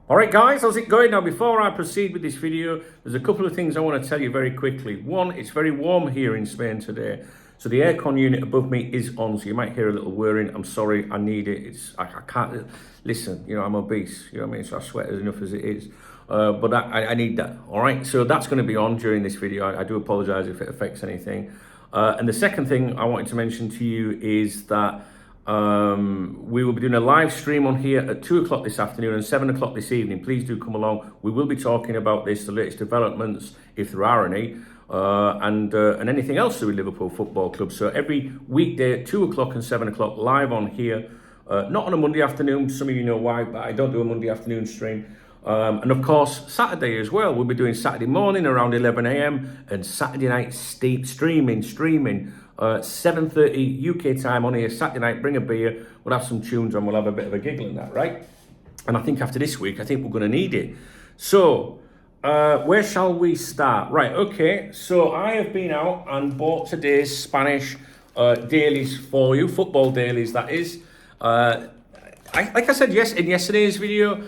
All right, guys, how's it going? Now, before I proceed with this video, there's a couple of things I want to tell you very quickly. One, it's very warm here in Spain today, so the aircon unit above me is on, so you might hear a little whirring. I'm sorry, I need it. I can't, listen, I'm obese, you know what I mean? So I sweat enough as it is. But I need that, all right? So that's going to be on during this video. I do apologize if it affects anything. And the second thing I wanted to mention to you is that we will be doing a live stream on here at 2 o'clock this afternoon and 7 o'clock this evening. Please do come along. We will be talking about this, the latest developments, if there are any, and anything else to do with Liverpool Football Club. So every weekday at 2 o'clock and 7 o'clock live on here, not on a Monday afternoon. Some of you know why, but I don't do a Monday afternoon stream. And of course, Saturday as well. We'll be doing Saturday morning around 11 a.m. and Saturday night streaming. 7:30 UK time on here, Saturday night, bring a beer, we'll have some tunes on, we'll have a bit of a giggle and that, right? And I think after this week, I think we're going to need it. So, where shall we start? Right, okay, so I have been out and bought today's Spanish dailies for you, football dailies that is. Like I said in yesterday's video,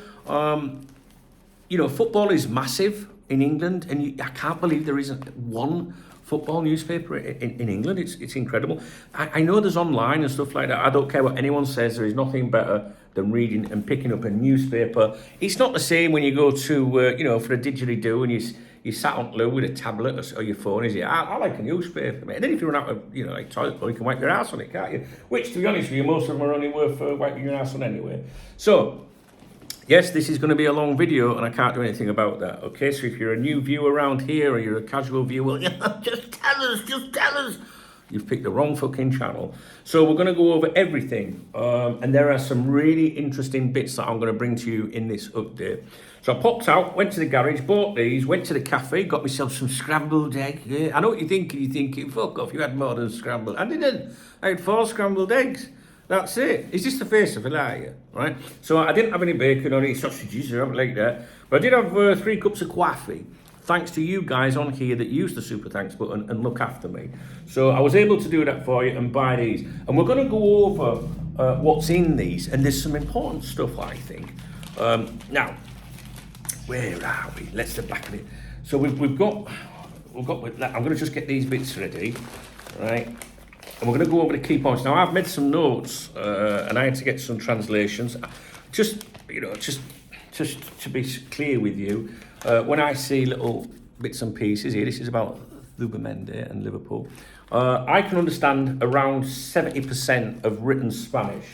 football is massive in England, and I can't believe there isn't one football newspaper in England. It's incredible. I know there's online and stuff like that. I don't care what anyone says. There is nothing better than reading and picking up a newspaper. It's not the same when you go to, for a didgeridoo and you sat on glue with a tablet or your phone, is it? I like a newspaper, mate. And then if you run out of, like toilet paper, you can wipe your ass on it, can't you? Which, to be honest with you, most of them are only worth wiping your ass on anyway. So, yes, this is going to be a long video and I can't do anything about that, okay? So if you're a new viewer around here or you're a casual viewer, just tell us. You've picked the wrong fucking channel. So we're going to go over everything. And there are some really interesting bits that I'm going to bring to you in this update. So I popped out, went to the garage, bought these, went to the cafe, got myself some scrambled egg. Yeah, I know what you're thinking. You're thinking, fuck off, you had more than scrambled. I didn't. I had 4 scrambled eggs. That's it. Is this the face of a liar? Right? So I didn't have any bacon or any sausages or anything like that. But I did have 3 cups of coffee. Thanks to you guys on here that use the super thanks button and look after me. So I was able to do that for you and buy these. And we're going to go over what's in these. And there's some important stuff, I think. Now, where are we? Let's the back of it. So we've got. I'm going to just get these bits ready, right? And we're going to go over the key points. Now, I've made some notes, and I had to get some translations. Just to be clear with you, when I see little bits and pieces here, this is about Zubimendi and Liverpool, I can understand around 70% of written Spanish.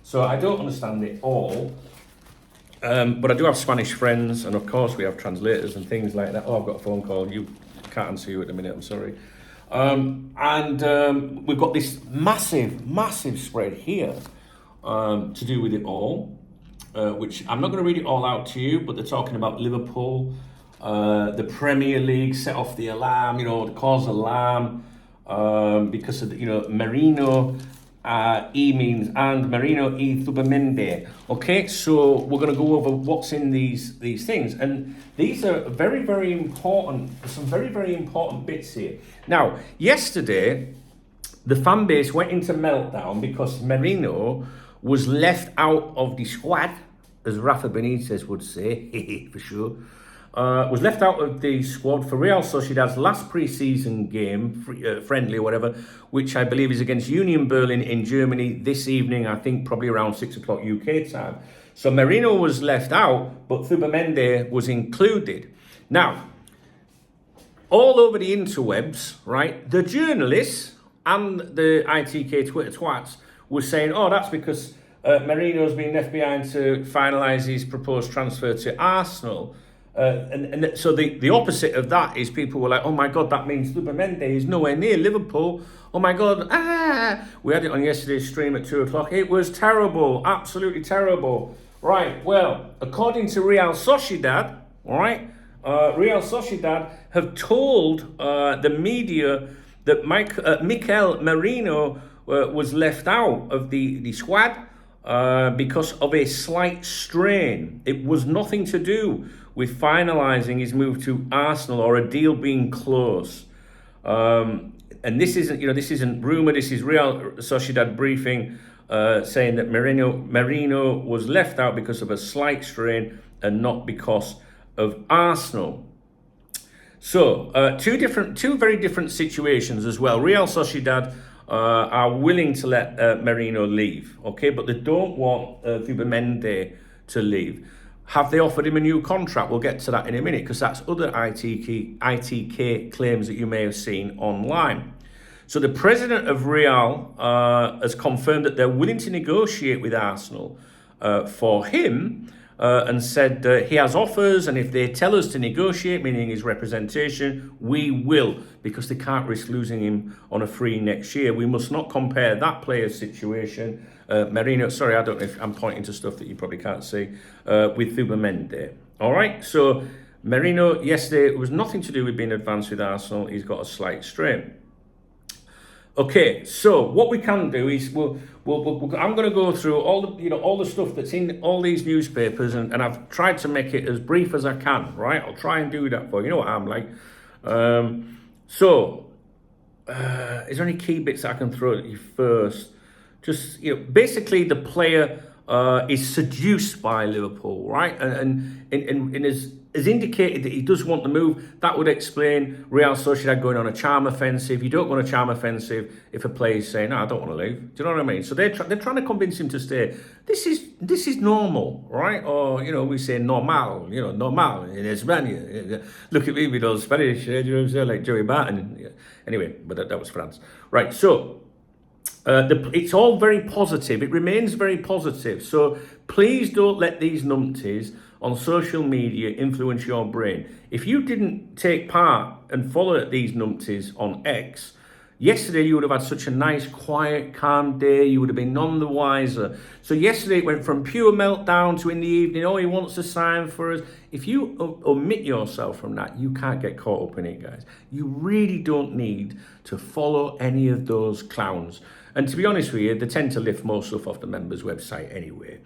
So I don't understand it all, but I do have Spanish friends, and of course we have translators and things like that. Oh, I've got a phone call. You can't answer you at the minute, I'm sorry. We've got this massive spread here to do with it all, which I'm not going to read it all out to you, but they're talking about Liverpool, the Premier League set off the alarm, cause alarm, because of, Merino means and Merino Zubimendi. Okay, so we're going to go over what's in these things, and these are very important. Some very important bits here. Now, yesterday, the fan base went into meltdown because Merino was left out of the squad, as Rafa Benitez would say, for sure. Was left out of the squad for Real Sociedad's last pre-season game, friendly or whatever, which I believe is against Union Berlin in Germany this evening, I think probably around 6 o'clock UK time. So Merino was left out, but Zubimendi was included. Now, all over the interwebs, right, the journalists and the ITK Twitter twats were saying, oh, that's because Merino's been left behind to finalise his proposed transfer to Arsenal. And so the opposite of that is people were like, oh my God, that means Zubimendi is nowhere near Liverpool. Oh my God, we had it on yesterday's stream at 2 o'clock. It was terrible, absolutely terrible. Right, well, according to Real Sociedad, all right, Real Sociedad have told the media that Mikel Merino was left out of the squad because of a slight strain. It was nothing to do with finalising his move to Arsenal or a deal being close. And this isn't rumour, this is Real Sociedad briefing saying that Merino was left out because of a slight strain and not because of Arsenal. So two very different situations as well. Real Sociedad are willing to let Merino leave, okay, but they don't want Zubimendi to leave. Have they offered him a new contract? We'll get to that in a minute, because that's other ITK claims that you may have seen online. So the president of Real has confirmed that they're willing to negotiate with Arsenal for him, and said that he has offers, and if they tell us to negotiate, meaning his representation, we will, because they can't risk losing him on a free next year. We must not compare that player's situation, Merino, sorry, I don't know if I'm pointing to stuff that you probably can't see, with Zubimendi. All right, so Merino, yesterday, it was nothing to do with being advanced with Arsenal. He's got a slight strain. Okay, so what we can do is I'm going to go through all the stuff that's in all these newspapers, and I've tried to make it as brief as I can. Right, I'll try and do that for you. You know what I'm like. Is there any key bits that I can throw at you first? Just basically the player is seduced by Liverpool, right, and has indicated that he does want the move. That would explain Real Sociedad going on a charm offensive. You don't go on a charm offensive if a player is saying, "No, I don't want to leave." Do you know what I mean? So they're trying to convince him to stay. This is normal, right? Or we say normal, normal in España. Look at me with those Spanish, like Joey Barton. Yeah. Anyway, but that was France, right? So. It's all very positive. It remains very positive. So please don't let these numpties on social media influence your brain. If you didn't take part and follow these numpties on X, yesterday you would have had such a nice, quiet, calm day. You would have been none the wiser. So yesterday it went from pure meltdown to in the evening, oh, he wants to sign for us. If you omit yourself from that, you can't get caught up in it, guys. You really don't need to follow any of those clowns. And to be honest with you, they tend to lift more stuff off the members' website anyway.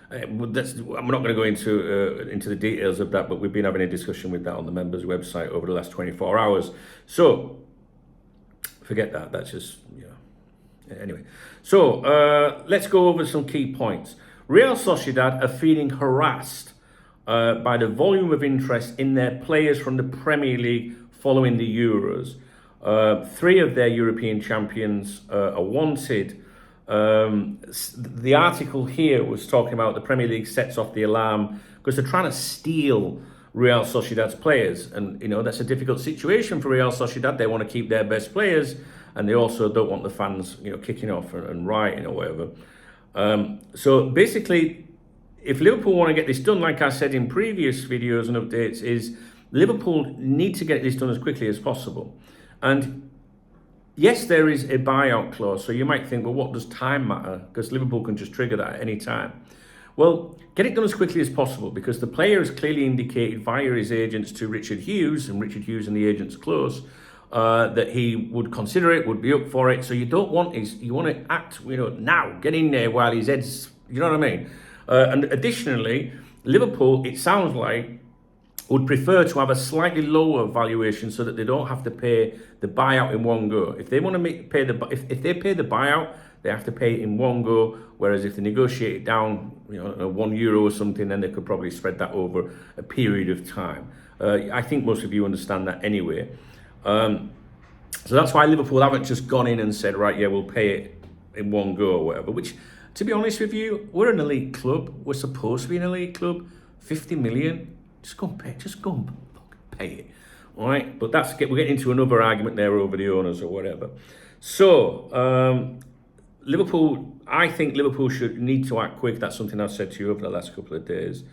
I'm not going to go into the details of that, but we've been having a discussion with that on the members' website over the last 24 hours. So forget that. That's just, anyway. So let's go over some key points. Real Sociedad are feeling harassed by the volume of interest in their players from the Premier League following the Euros. 3 of their European champions are wanted. The article here was talking about the Premier League sets off the alarm because they're trying to steal Real Sociedad's players. And, that's a difficult situation for Real Sociedad. They want to keep their best players, and they also don't want the fans, kicking off and rioting or whatever. So basically, if Liverpool want to get this done, like I said in previous videos and updates, is Liverpool need to get this done as quickly as possible. And yes, there is a buyout clause. So you might think, well, what does time matter? Because Liverpool can just trigger that at any time. Well, get it done as quickly as possible, because the player has clearly indicated via his agents to Richard Hughes, and Richard Hughes and the agents close, that he would consider it, would be up for it. So you don't want you want to act, now, get in there while his head's, you know what I mean? And additionally, Liverpool, it sounds like, would prefer to have a slightly lower valuation so that they don't have to pay the buyout in one go. If they want to pay if they pay the buyout, they have to pay it in one go. Whereas if they negotiate it down, €1 or something, then they could probably spread that over a period of time. I think most of you understand that anyway. So that's why Liverpool haven't just gone in and said, right, yeah, we'll pay it in one go or whatever. Which, to be honest with you, we're an elite club. We're supposed to be an elite club. 50 million. Just go and pay it. Just go and pay it. All right? But we're getting into another argument there over the owners or whatever. So, Liverpool, I think Liverpool should need to act quick. That's something I've said to you over the last couple of days.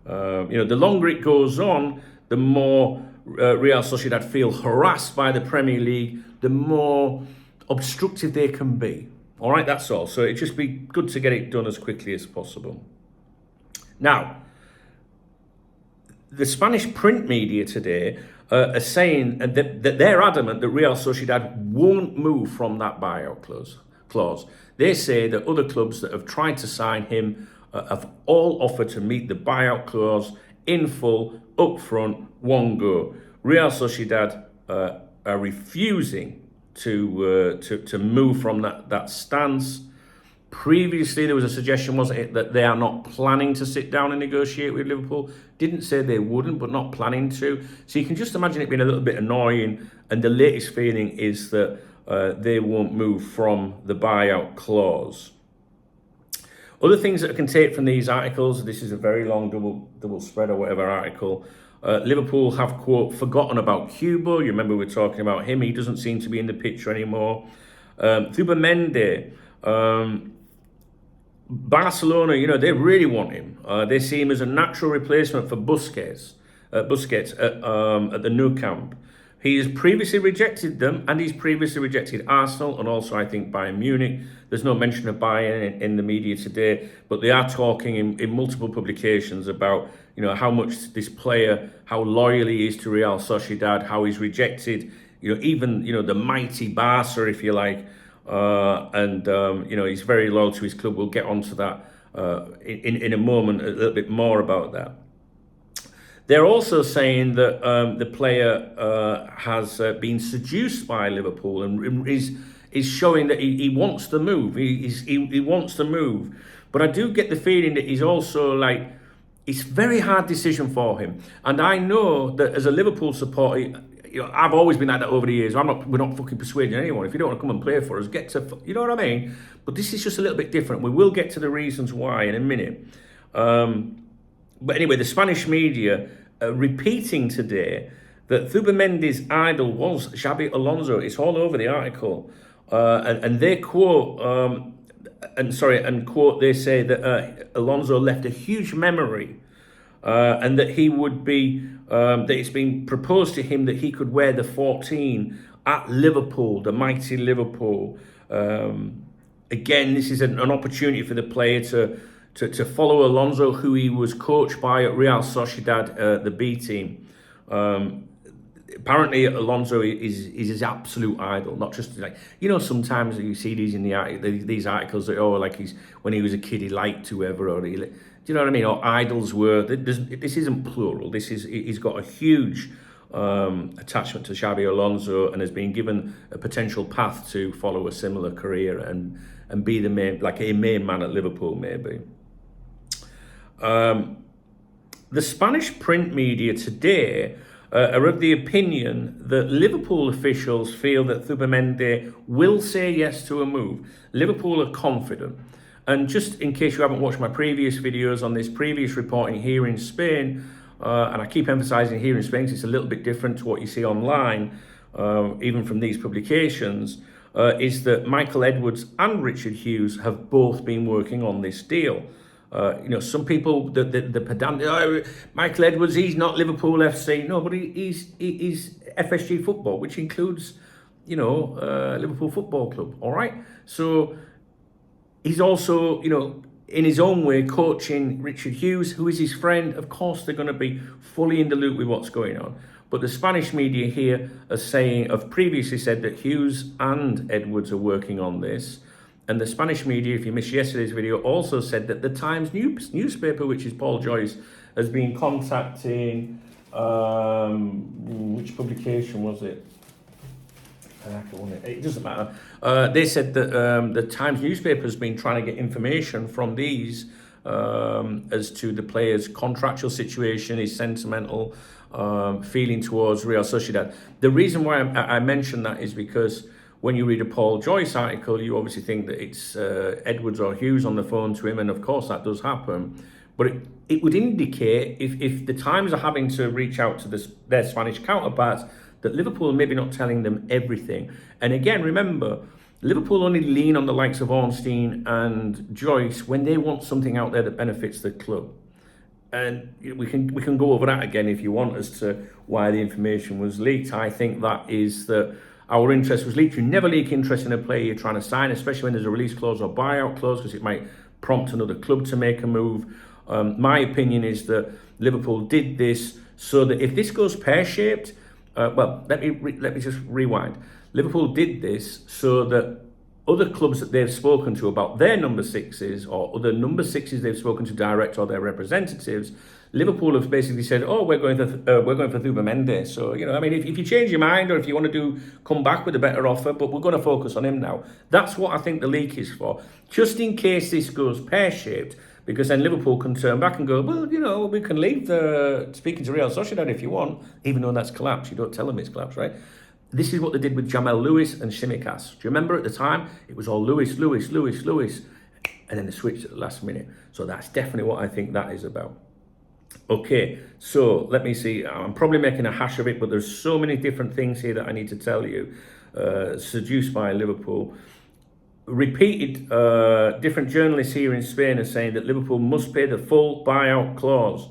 The longer it goes on, the more Real Sociedad feel harassed by the Premier League, the more obstructive they can be. All right? That's all. So it'd just be good to get it done as quickly as possible. Now, the Spanish print media today are saying that they're adamant that Real Sociedad won't move from that buyout clause. They say that other clubs that have tried to sign him have all offered to meet the buyout clause in full, up front, one go. Real Sociedad are refusing to move from that stance. Previously, there was a suggestion, wasn't it, that they are not planning to sit down and negotiate with Liverpool. Didn't say they wouldn't, but not planning to. So you can just imagine it being a little bit annoying. And the latest feeling is that they won't move from the buyout clause. Other things that I can take from these articles, this is a very long double spread or whatever article. Liverpool have, quote, forgotten about Cubo. You remember we were talking about him. He doesn't seem to be in the picture anymore. Zubimendi, Barcelona, you know, they really want him. They see him as a natural replacement for Busquets at the Nou Camp. He has previously rejected them, and he's previously rejected Arsenal and also, I think, Bayern Munich. There's no mention of Bayern in the media today, but they are talking in multiple publications about, you know, how much this player, how loyal he is to Real Sociedad, how he's rejected, you know, even, you know, the mighty Barca, if you like, you know, he's very loyal to his club. We'll get onto that in a moment, a little bit more about that. They're also saying that the player has been seduced by Liverpool and is showing that he wants to move. He wants to move. But I do get the feeling that he's also like, it's a very hard decision for him. And I know that as a Liverpool supporter, you know, I've always been like that over the years. We're not fucking persuading anyone. If you don't want to come and play for us, get to, you know what I mean? But this is just a little bit different. We will get to the reasons why in a minute. But anyway, the Spanish media are repeating today that Zubimendi's idol was Xabi Alonso. It's all over the article. And they quote, they say that Alonso left a huge memory and that he would be, that it's been proposed to him that he could wear the 14 at Liverpool, the mighty Liverpool. Again, this is an opportunity for the player to follow Alonso, who he was coached by at Real Sociedad, the B team. Apparently, Alonso is his absolute idol, not just like, you know, sometimes you see these in these articles that, oh, like when he was a kid, he liked whoever, or do you know what I mean? Or idols were, this isn't plural. He's got a huge attachment to Xabi Alonso and has been given a potential path to follow a similar career and be the main, like a main man at Liverpool, maybe. The Spanish print media today are of the opinion that Liverpool officials feel that Zubimendi will say yes to a move. Liverpool are confident. And just in case you haven't watched my previous videos on this previous reporting here in Spain, and I keep emphasizing here in Spain because it's a little bit different to what you see online, even from these publications, is that Michael Edwards and Richard Hughes have both been working on this deal. You know, some people, the pedant, oh, Michael Edwards, he's not Liverpool FC. No, but he's FSG football, which includes, you know, Liverpool Football Club. All right. So he's also, you know, in his own way, coaching Richard Hughes, who is his friend. Of course, they're going to be fully in the loop with what's going on. But the Spanish media here have previously said that Hughes and Edwards are working on this. And the Spanish media, if you missed yesterday's video, also said that the Times newspaper, which is Paul Joyce, has been contacting, which publication was it? It doesn't matter. They said that the Times newspaper has been trying to get information from these as to the player's contractual situation, his sentimental feeling towards Real Sociedad. The reason why I mention that is because when you read a Paul Joyce article, you obviously think that it's Edwards or Hughes on the phone to him, and of course that does happen. But it would indicate, if the Times are having to reach out to their Spanish counterparts, that Liverpool are maybe not telling them everything. And again, remember, Liverpool only lean on the likes of Ornstein and Joyce when they want something out there that benefits the club. And we can go over that again if you want as to why the information was leaked. I think that is that our interest was leaked. You never leak interest in a player you're trying to sign, especially when there's a release clause or buyout clause, because it might prompt another club to make a move. My opinion is that Liverpool did this so that if this goes pear-shaped, let me just rewind. Liverpool did this so that other clubs that they've spoken to about their number sixes, or other number sixes they've spoken to direct or their representatives, Liverpool have basically said, "Oh, we're going for Zubimendi." So I mean, if you change your mind or if you want to come back with a better offer, but we're going to focus on him now. That's what I think the leak is for, just in case this goes pear-shaped, because then Liverpool can turn back and go, "Well, we can leave speaking to Real Sociedad if you want," even though that's collapsed. You don't tell them it's collapsed, right? This is what they did with Jamal Lewis and Tsimikas. Do you remember at the time it was all Lewis, and then they switched at the last minute. So that's definitely what I think that is about. Okay, so let me see. I'm probably making a hash of it, but there's so many different things here that I need to tell you. Seduced by Liverpool. Repeated, different journalists here in Spain are saying that Liverpool must pay the full buyout clause.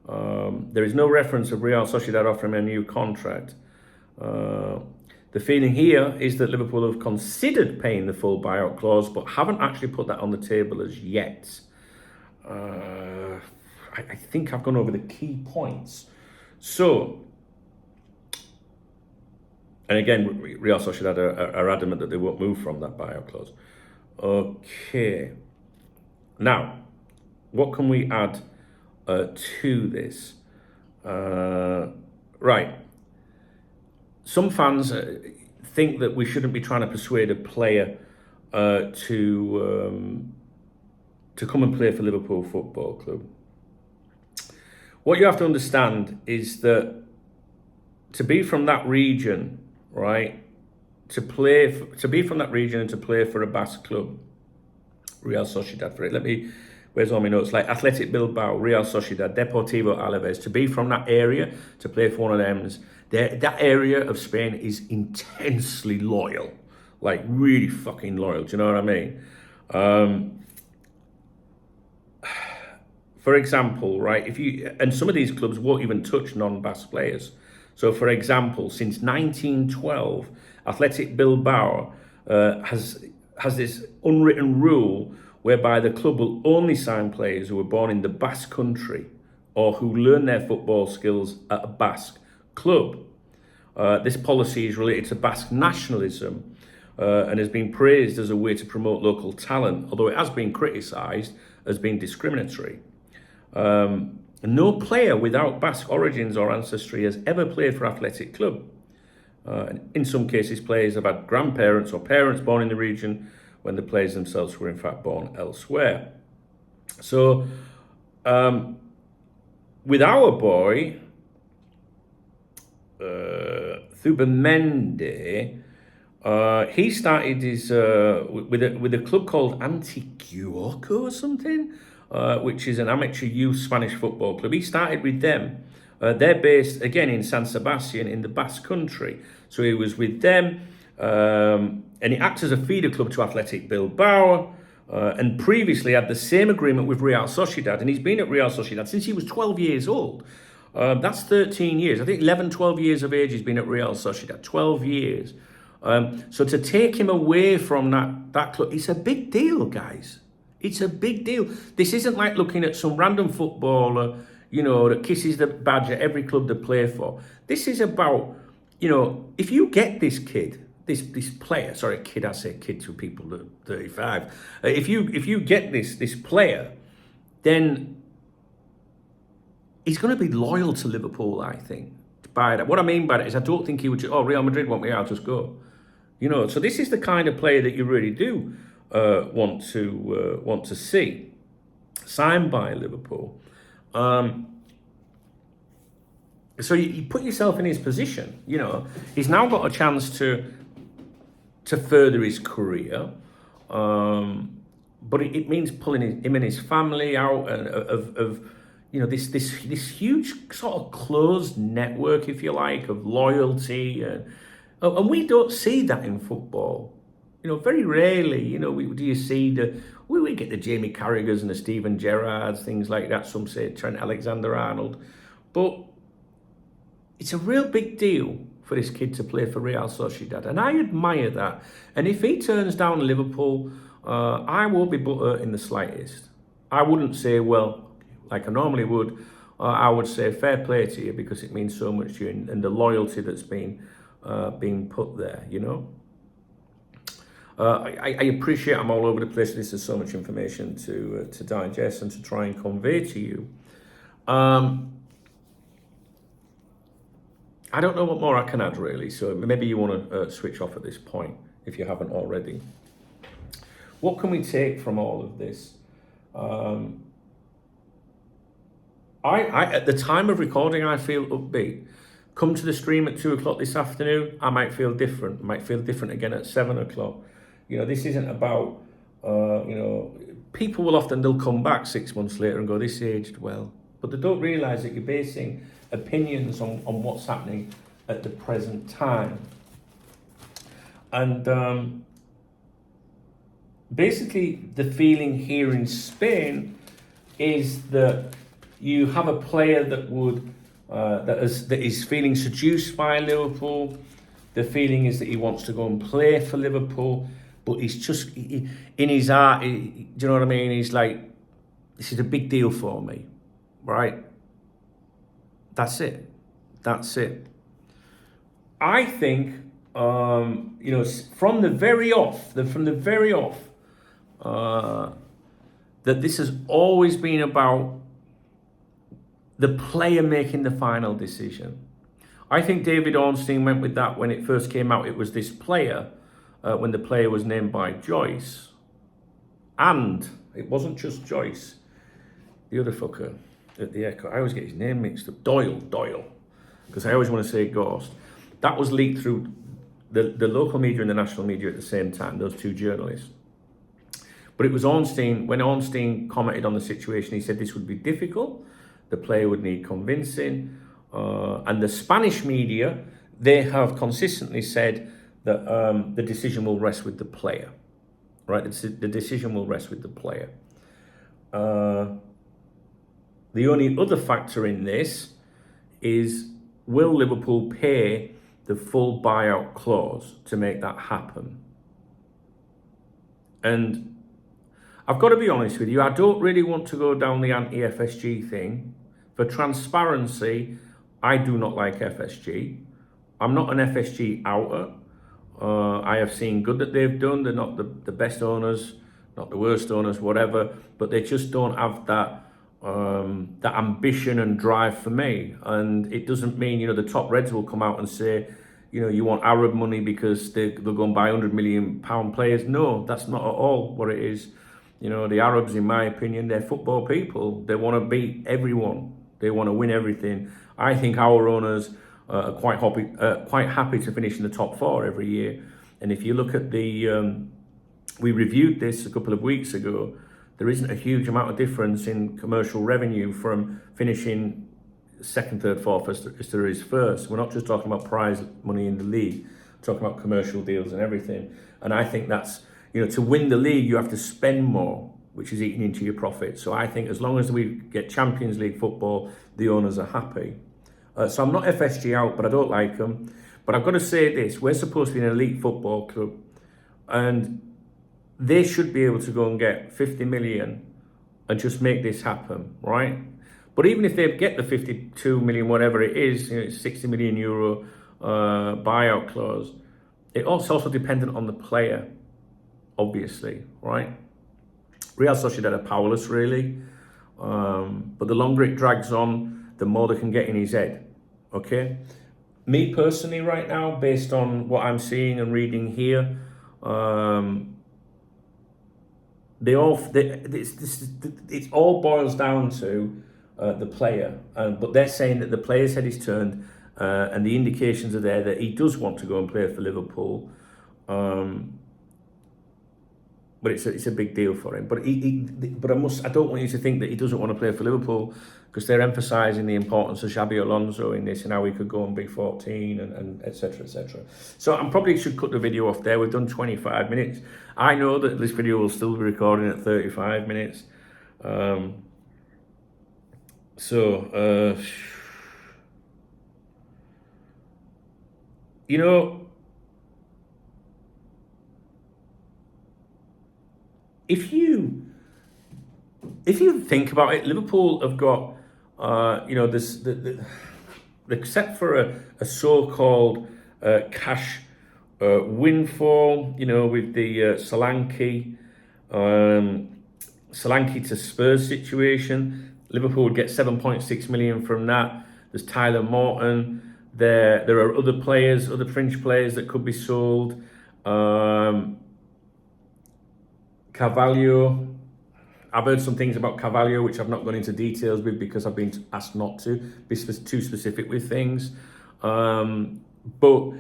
There is no reference of Real Sociedad offering a new contract. The feeling here is that Liverpool have considered paying the full buyout clause, but haven't actually put that on the table as yet. I think I've gone over the key points. So, and again, Real Sociedad are adamant that they won't move from that buyout clause. Okay. Now, what can we add to this? Right. Some fans think that we shouldn't be trying to persuade a player to come and play for Liverpool Football Club. What you have to understand is that to be from that region, right, to be from that region and to play for a Basque club, Real Sociedad, for it. Where's all my notes? Like Athletic Bilbao, Real Sociedad, Deportivo Alaves, to be from that area, to play for one of them, that area of Spain is intensely loyal, like really fucking loyal. Do you know what I mean? For example, right, and some of these clubs won't even touch non-Basque players. So, for example, since 1912, Athletic Bilbao has this unwritten rule whereby the club will only sign players who were born in the Basque country or who learn their football skills at a Basque club. This policy is related to Basque nationalism and has been praised as a way to promote local talent, although it has been criticised as being discriminatory. No player without Basque origins or ancestry has ever played for Athletic Club. In some cases, players have had grandparents or parents born in the region when the players themselves were in fact born elsewhere. So, with our boy, Zubimendi, he started his with a club called Antiguoco or something, which is an amateur youth Spanish football club. He started with them. They're based again in San Sebastian in the Basque Country. So he was with them, and he acts as a feeder club to Athletic Bilbao. And previously had the same agreement with Real Sociedad, and he's been at Real Sociedad since he was 12 years old. That's 13 years. I think 11, 12 years of age he's been at Real Sociedad, 12 years. So to take him away from that club, it's a big deal, guys. It's a big deal. This isn't like looking at some random footballer, that kisses the badge at every club they play for. This is about, if you get this kid, this player, sorry, kid, I say kid to people that are 35. If you get this player, then he's going to be loyal to Liverpool, I think. By that, what I mean by that is I don't think he would. Real Madrid want me, I'll just go. So this is the kind of player that you really do want to see signed by Liverpool. So you put yourself in his position. He's now got a chance to further his career, but it means pulling him and his family out of this huge sort of closed network, if you like, of loyalty, and we don't see that in football. Very rarely, do you see we get the Jamie Carragers and the Steven Gerrards, things like that. Some say Trent Alexander-Arnold, but it's a real big deal for this kid to play for Real Sociedad, and I admire that. And if he turns down Liverpool, I won't be butthurt in the slightest. I wouldn't say, well, like I normally would. I would say fair play to you because it means so much to you and the loyalty that's been put there. I appreciate I'm all over the place. This is so much information to digest and to try and convey to you. I don't know what more I can add really, so maybe you want to switch off at this point if you haven't already. What can we take from all of this? I at the time of recording, I feel upbeat. Come to the stream at 2 o'clock this afternoon, I might feel different. I might feel different again at 7 o'clock. You know, this isn't about, you know, people will often, they'll come back 6 months later and go, this aged well. But they don't realise that you're basing opinions on what's happening at the present time. And basically the feeling here in Spain is that you have a player that would that is feeling seduced by Liverpool. The feeling is that he wants to go and play for Liverpool, but he's just in his heart. Do you know what I mean? He's like, this is a big deal for me, right? That's it. That's it. I think you know, from the very off, that this has always been about the player making the final decision. I think David Ornstein went with that when it first came out. It was this player, when the player was named by Joyce. And it wasn't just Joyce. The other fucker at the Echo. I always get his name mixed up. Doyle. Because I always want to say Ghost. That was leaked through the local media and the national media at the same time, those two journalists. But it was Ornstein, when Ornstein commented on the situation, he said this would be difficult. The player would need convincing. And the Spanish media, they have consistently said that the decision will rest with the player. Right? The decision will rest with the player. The only other factor in this is, will Liverpool pay the full buyout clause to make that happen? And I've got to be honest with you, I don't really want to go down the anti-FSG thing. For transparency, I do not like FSG. I'm not an FSG outer. I have seen good that they've done. They're not the best owners, not the worst owners, whatever, but they just don't have that that ambition and drive for me. And it doesn't mean, you know, the top Reds will come out and say, you know, you want Arab money because they'll go and buy £100 million players. No, that's not at all what it is. You know, the Arabs, in my opinion, they're football people. They want to beat everyone. They want to win everything. I think our owners are quite happy to finish in the top four every year. And if you look at the, we reviewed this a couple of weeks ago, there isn't a huge amount of difference in commercial revenue from finishing second, third, fourth as there is first. We're not just talking about prize money in the league, we're talking about commercial deals and everything. And I think that's, you know, to win the league, you have to spend more, which is eating into your profit. So I think as long as we get Champions League football, the owners are happy. So I'm not FSG out, but I don't like them. But I've got to say this, we're supposed to be an elite football club, and they should be able to go and get 50 million and just make this happen, right? But even if they get the 52 million, whatever it is, you know, it's 60 million euro buyout clause, it's also dependent on the player, obviously, right? Real Sociedad are powerless, really. But the longer it drags on, the more they can get in his head, okay? Me personally right now, based on what I'm seeing and reading here, it all boils down to the player. But they're saying that the player's head is turned, and the indications are there that he does want to go and play for Liverpool. But it's a big deal for him. But I don't want you to think that he doesn't want to play for Liverpool, because they're emphasising the importance of Xabi Alonso in this and how he could go and be 14 and etc. etc. So I probably should cut the video off there. We've done 25 minutes. I know that this video will still be recording at 35 minutes. You know, if you think about it, Liverpool have got, you know, this except for a so-called cash windfall, you know, with the Solanke to Spurs situation. Liverpool would get 7.6 million from that. There's Tyler Morton. There are other players, other fringe players that could be sold. Carvalho. I've heard some things about Carvalho which I've not gone into details with because I've been asked not to be too specific with things. But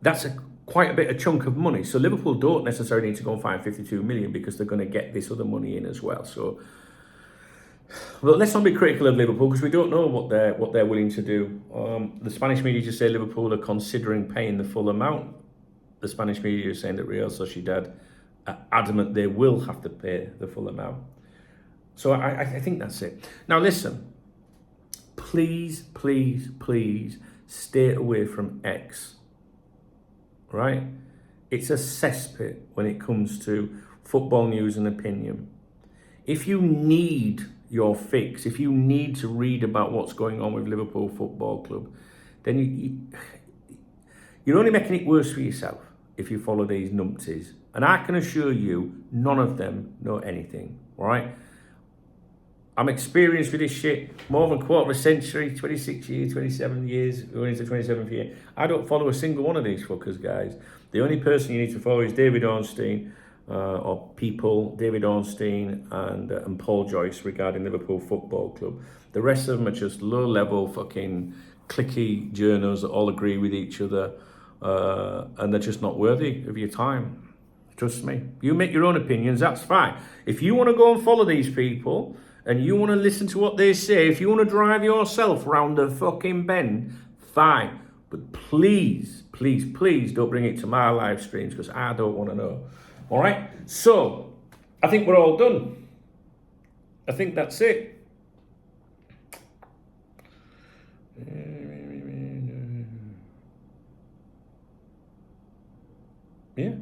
that's quite a bit of chunk of money. So Liverpool don't necessarily need to go and find 52 million because they're going to get this other money in as well. So, well, let's not be critical of Liverpool because we don't know what they're willing to do. The Spanish media just say Liverpool are considering paying the full amount. The Spanish media is saying that Real Sociedad are adamant they will have to pay the full amount. So I think that's it. Now listen, please, please, please stay away from X. Right? It's a cesspit when it comes to football news and opinion. If you need your fix, if you need to read about what's going on with Liverpool Football Club, then you're only making it worse for yourself if you follow these numpties. And I can assure you, none of them know anything, right? I'm experienced with this shit more than a quarter of a century, 26 years, 27 years, going into 27th year. I don't follow a single one of these fuckers, guys. The only person you need to follow is David Ornstein, or people, David Ornstein and Paul Joyce regarding Liverpool Football Club. The rest of them are just low-level fucking cliquey journals that all agree with each other, and they're just not worthy of your time. Trust me. You make your own opinions, that's fine. If you want to go and follow these people, and you want to listen to what they say, if you want to drive yourself round the fucking bend, fine. But please, please, please don't bring it to my live streams because I don't want to know. All right? So, I think we're all done. I think that's it. Yeah.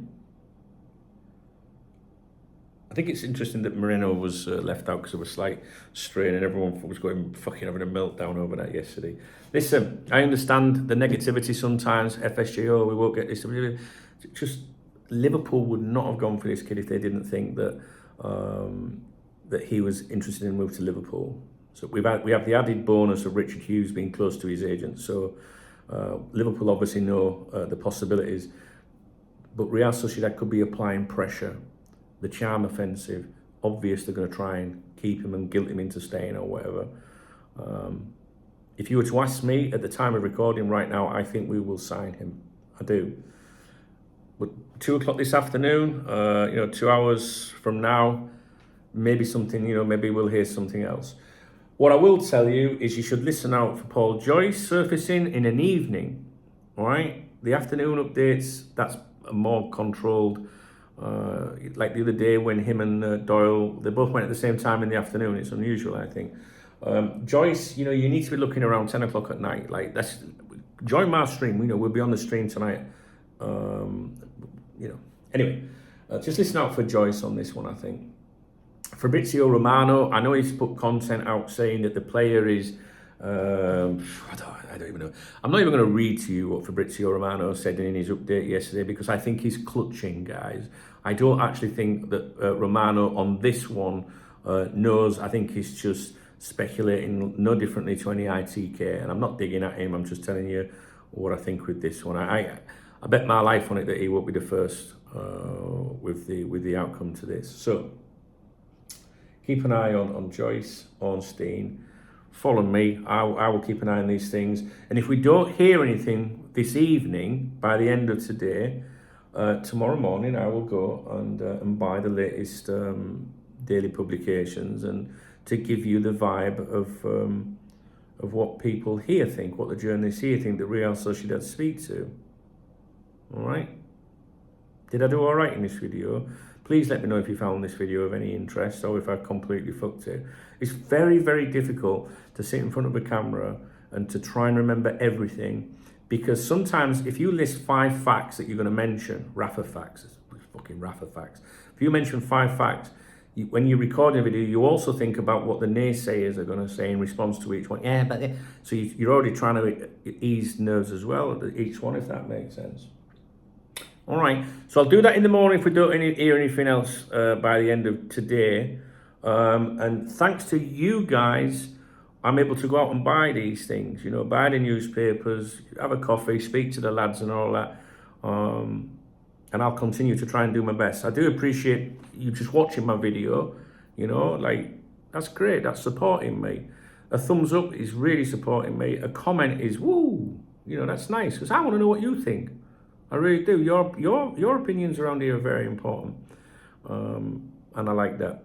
I think it's interesting that Moreno was left out because of a slight strain and everyone was going fucking having a meltdown over that yesterday. Listen, I understand the negativity sometimes, FSG, we won't get this. Just Liverpool would not have gone for this kid if they didn't think that that he was interested in a move to Liverpool. So we have the added bonus of Richard Hughes being close to his agent. So Liverpool obviously know the possibilities, but Real Sociedad could be applying pressure. The charm offensive, obvious they're going to try and keep him and guilt him into staying or whatever. If you were to ask me at the time of recording right now, I think we will sign him. I do. But 2 o'clock this afternoon, 2 hours from now, maybe something, maybe we'll hear something else. What I will tell you is you should listen out for Paul Joyce surfacing in an evening, all right? The afternoon updates, that's a more controlled. Like the other day when him and Doyle, they both went at the same time in the afternoon. It's unusual, I think. Joyce, you need to be looking around 10 o'clock at night. Like join my stream. We'll be on the stream tonight. Anyway, just listen out for Joyce on this one, I think. Fabrizio Romano, I know he's put content out saying that the player is, I don't even know. I'm not even going to read to you what Fabrizio Romano said in his update yesterday because I think he's clutching, guys. I don't actually think that Romano on this one knows. I think he's just speculating no differently to any ITK, and I'm not digging at him. I'm just telling you what I think with this one. I bet my life on it that he won't be the first with the outcome to this. So keep an eye on Joyce, Ornstein. Follow me. I will keep an eye on these things. And if we don't hear anything this evening, by the end of today, tomorrow morning I will go and buy the latest daily publications and to give you the vibe of what people here think, what the journalists here think that Real Sociedad speak to. All right? Did I do all right in this video? Please let me know if you found this video of any interest or if I completely fucked it. It's very, very difficult to sit in front of a camera and to try and remember everything because sometimes if you list 5 facts that you're going to mention, Rafa facts, fucking Rafa facts. If you mention 5 facts, when you're recording a video, you also think about what the naysayers are going to say in response to each one. Yeah, but so you're already trying to ease nerves as well, each one, if that makes sense. All right, so I'll do that in the morning if we don't hear anything else by the end of today. And thanks to you guys, I'm able to go out and buy these things, you know, buy the newspapers, have a coffee, speak to the lads and all that. And I'll continue to try and do my best. I do appreciate you just watching my video, you know, like, that's great, that's supporting me. A thumbs up is really supporting me. A comment is, woo, you know, that's nice, because I want to know what you think. I really do. Your opinions around here are very important. And I like that.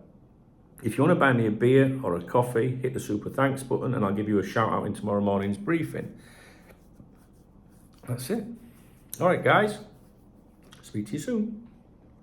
If you want to buy me a beer or a coffee, hit the super thanks button and I'll give you a shout out in tomorrow morning's briefing. That's it. All right, guys. Speak to you soon.